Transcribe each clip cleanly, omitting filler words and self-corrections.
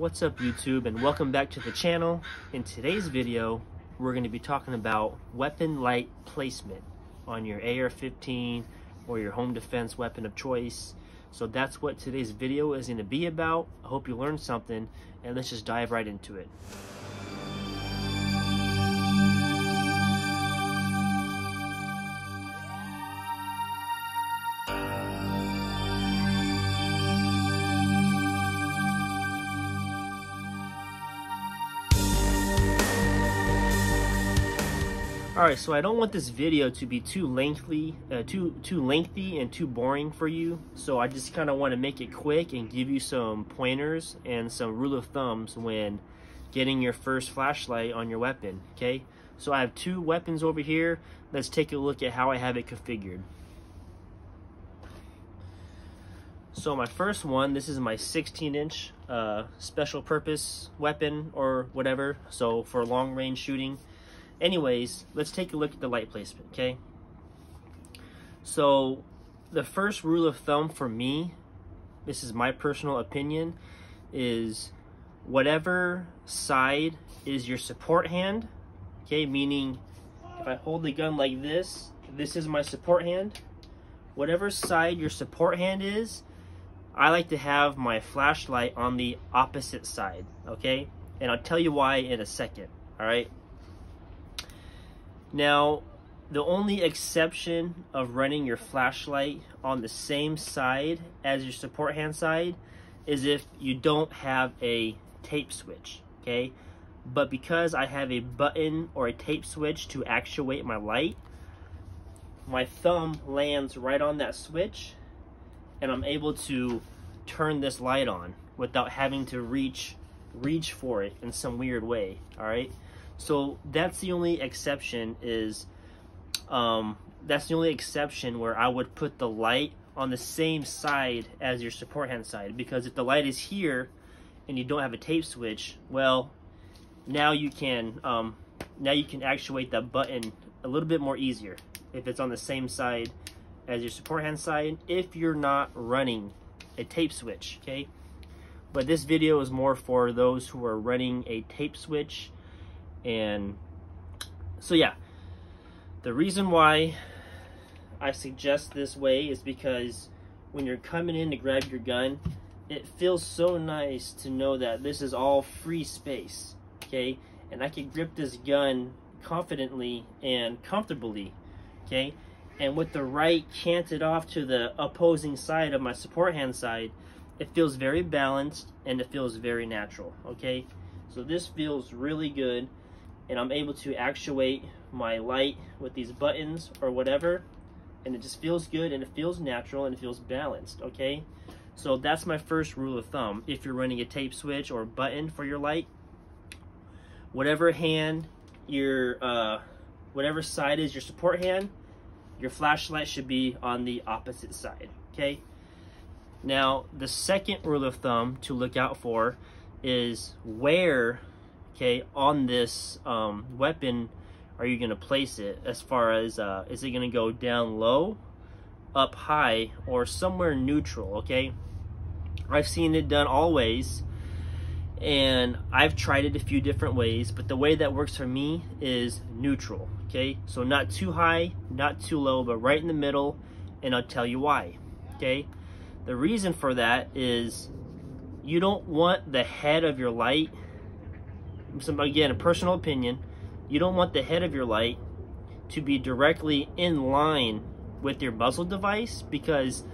What's up YouTube, and welcome back to the channel. In today's video we're going to be talking about weapon light placement on your AR-15 or your home defense weapon of choice. So that's what today's video is going to be about. I hope you learned something, and let's just dive right into it. Alright, so I don't want this video to be too lengthy and too boring for you. So I just kind of want to make it quick and give you some pointers and some rule of thumbs when getting your first flashlight on your weapon. Okay, so I have two weapons over here. Let's take a look at how I have it configured. So my first one, this is my 16-inch special purpose weapon or whatever, so for long range shooting. Anyways, let's take a look at the light placement, okay? So the first rule of thumb for me, this is my personal opinion, is whatever side is your support hand, okay? Meaning if I hold the gun like this, this is my support hand. Whatever side your support hand is, I like to have my flashlight on the opposite side, okay? And I'll tell you why in a second, all right? Now, the only exception of running your flashlight on the same side as your support hand side is if you don't have a tape switch, okay? But because I have a button or a tape switch to actuate my light, my thumb lands right on that switch and I'm able to turn this light on without having to reach for it in some weird way, all right? So that's the only exception is, that's the only exception where I would put the light on the same side as your support hand side. Because if the light is here and you don't have a tape switch, well, now you can actuate that button a little bit more easier if it's on the same side as your support hand side, if you're not running a tape switch, okay? But this video is more for those who are running a tape switch. And so yeah, the reason why I suggest this way is because when you're coming in to grab your gun, it feels so nice to know that this is all free space, okay? And I can grip this gun confidently and comfortably, okay? And with the right canted off to the opposing side of my support hand side, it feels very balanced and it feels very natural, okay? So this feels really good. And I'm able to actuate my light with these buttons or whatever, and it just feels good and it feels natural and it feels balanced, okay? So that's my first rule of thumb. If you're running a tape switch or button for your light, whatever hand whatever side is your support hand, your flashlight should be on the opposite side, okay? Now the second rule of thumb to look out for is where, okay, on this weapon are you going to place it, as far as is it going to go down low, up high, or somewhere neutral, okay? I've seen it done all ways, and I've tried it a few different ways, but the way that works for me is neutral, okay? So not too high, not too low, but right in the middle, and I'll tell you why, okay? The reason for that is you don't want the head of your light, again, a personal opinion, you don't want the head of your light to be directly in line with your muzzle device, because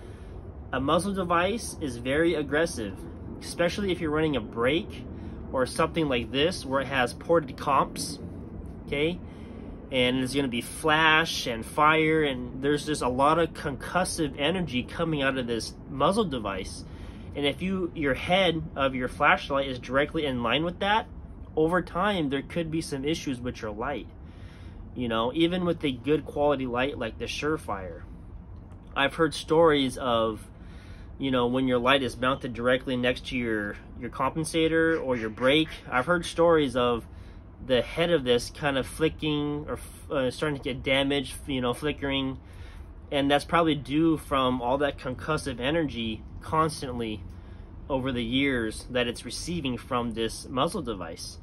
a muzzle device is very aggressive, especially if you're running a brake or something like this where it has ported comps, okay? And there's going to be flash and fire, and there's just a lot of concussive energy coming out of this muzzle device. And if your head of your flashlight is directly in line with that, over time there could be some issues with your light. You know, even with a good quality light like the Surefire, I've heard stories of, you know, when your light is mounted directly next to your compensator or your brake, I've heard stories of the head of this kind of flicking or starting to get damaged, you know, flickering, and that's probably due from all that concussive energy constantly over the years that it's receiving from this muzzle device.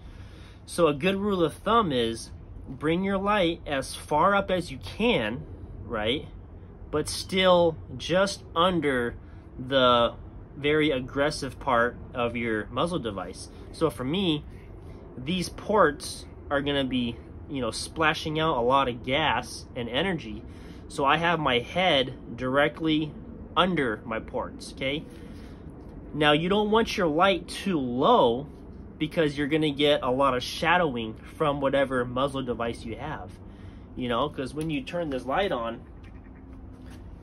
So a good rule of thumb is bring your light as far up as you can, right? But still just under the very aggressive part of your muzzle device. So for me, these ports are gonna be, you know, splashing out a lot of gas and energy. So I have my head directly under my ports, okay? Now you don't want your light too low because you're gonna get a lot of shadowing from whatever muzzle device you have, you know, because when you turn this light on,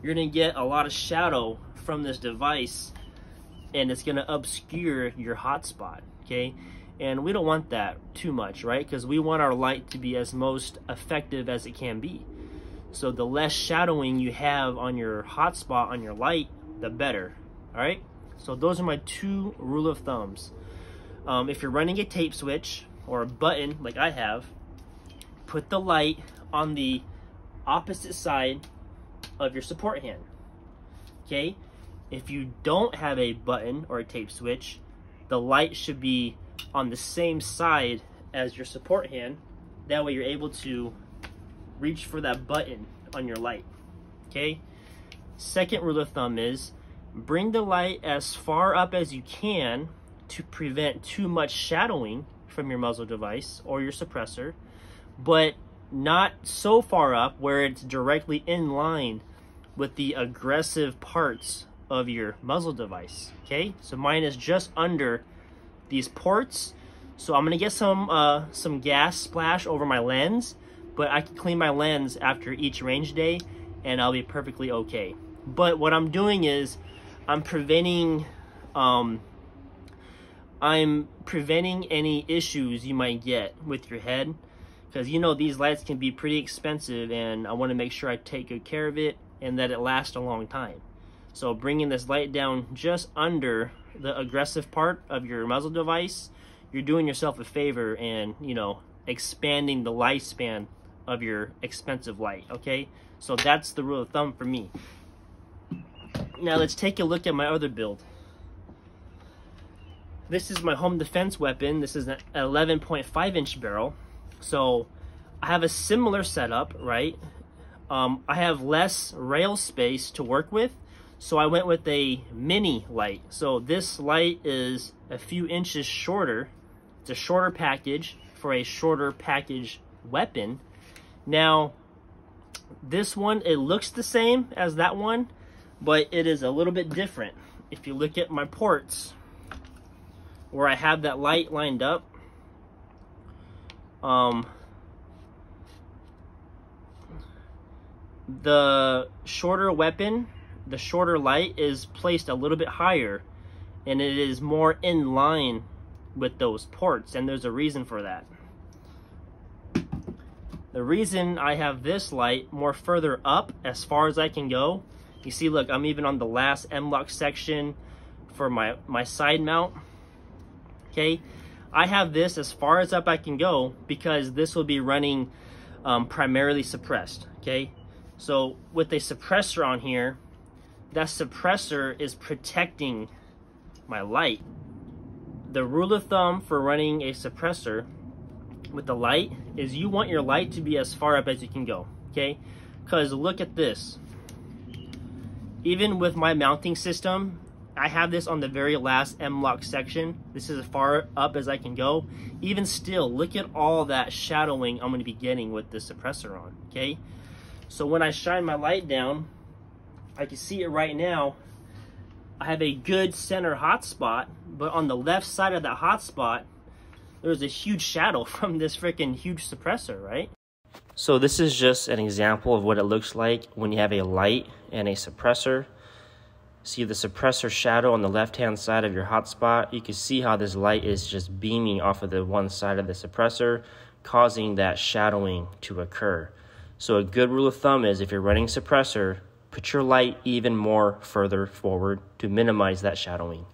you're gonna get a lot of shadow from this device and it's gonna obscure your hotspot, okay? And we don't want that too much, right? Because we want our light to be as most effective as it can be. So the less shadowing you have on your hotspot on your light, the better, all right? So those are my two rule of thumbs. If you're running a tape switch or a button like I have, put the light on the opposite side of your support hand, okay? If you don't have a button or a tape switch, the light should be on the same side as your support hand. That way you're able to reach for that button on your light, okay? Second rule of thumb is bring the light as far up as you can to prevent too much shadowing from your muzzle device or your suppressor, but not so far up where it's directly in line with the aggressive parts of your muzzle device, okay? So mine is just under these ports. So I'm gonna get some gas splash over my lens, but I can clean my lens after each range day and I'll be perfectly okay. But what I'm doing is I'm preventing any issues you might get with your head, because you know these lights can be pretty expensive and I want to make sure I take good care of it and that it lasts a long time. So bringing this light down just under the aggressive part of your muzzle device, you're doing yourself a favor and, you know, expanding the lifespan of your expensive light, okay? So that's the rule of thumb for me. Now let's take a look at my other build. This is my home defense weapon. This is an 11.5 inch barrel. So I have a similar setup, right? I have less rail space to work with, so I went with a mini light. So this light is a few inches shorter. It's a shorter package for a shorter package weapon. Now, this one, it looks the same as that one, but it is a little bit different. If you look at my ports, where I have that light lined up, the shorter weapon, the shorter light is placed a little bit higher and it is more in line with those ports, and there's a reason for that. The reason I have this light more further up as far as I can go, you see, look, I'm even on the last M-lock section for my side mount, okay? I have this as far as up I can go because this will be running primarily suppressed, okay? So with a suppressor on here, that suppressor is protecting my light. The rule of thumb for running a suppressor with the light is you want your light to be as far up as you can go, okay? Because look at this. Even with my mounting system, I have this on the very last M-lock section. This is as far up as I can go. Even still, look at all that shadowing I'm going to be getting with the suppressor on, okay? So when I shine my light down, I can see it right now. I have a good center hotspot, but on the left side of that hotspot, there's a huge shadow from this freaking huge suppressor, right? So this is just an example of what it looks like when you have a light and a suppressor. See the suppressor shadow on the left-hand side of your hotspot? You can see how this light is just beaming off of the one side of the suppressor, causing that shadowing to occur. So a good rule of thumb is if you're running suppressor, put your light even more further forward to minimize that shadowing.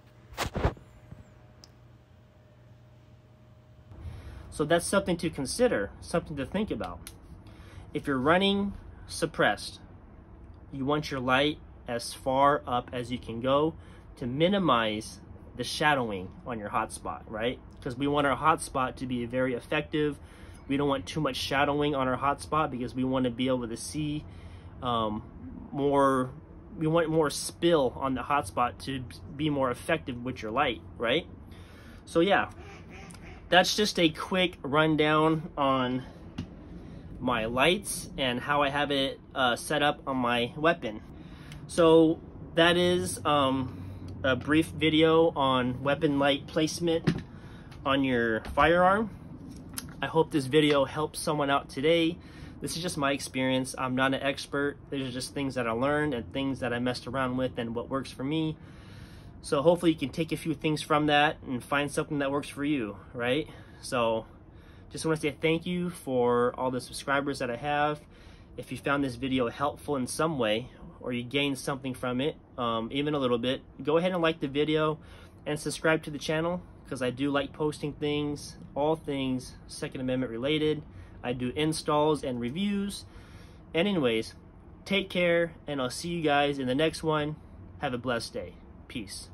So that's something to consider, something to think about. If you're running suppressed, you want your light as far up as you can go to minimize the shadowing on your hotspot, right? Because we want our hotspot to be very effective. We don't want too much shadowing on our hotspot because we want to be able to see more. We want more spill on the hotspot to be more effective with your light, right? So yeah, that's just a quick rundown on my lights and how I have it set up on my weapon. So that is a brief video on weapon light placement on your firearm. I hope this video helps someone out today. This is just my experience. I'm not an expert. These are just things that I learned and things that I messed around with and what works for me. So hopefully you can take a few things from that and find something that works for you, right? So just want to say thank you for all the subscribers that I have. If you found this video helpful in some way, or you gained something from it, even a little bit, go ahead and like the video and subscribe to the channel, because I do like posting things, all things Second Amendment related. I do installs and reviews. And anyways, take care, and I'll see you guys in the next one. Have a blessed day. Peace.